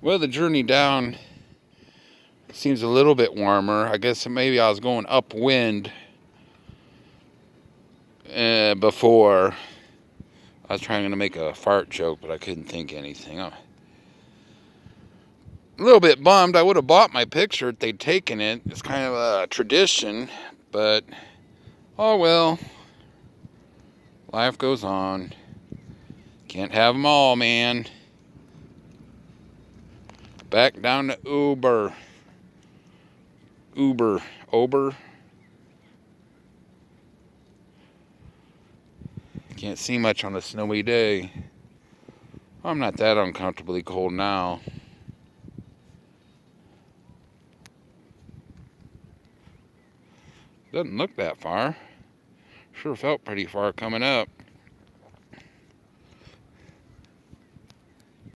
Well, the journey down seems a little bit warmer. I guess maybe I was going upwind before. I was trying to make a fart joke, but I couldn't think of anything. I'm a little bit bummed. I would have bought my picture if they'd taken it. It's kind of a tradition, but oh well. Life goes on. Can't have them all, man. Back down to Ober. Can't see much on a snowy day. I'm not that uncomfortably cold now. Doesn't look that far. Sure felt pretty far coming up.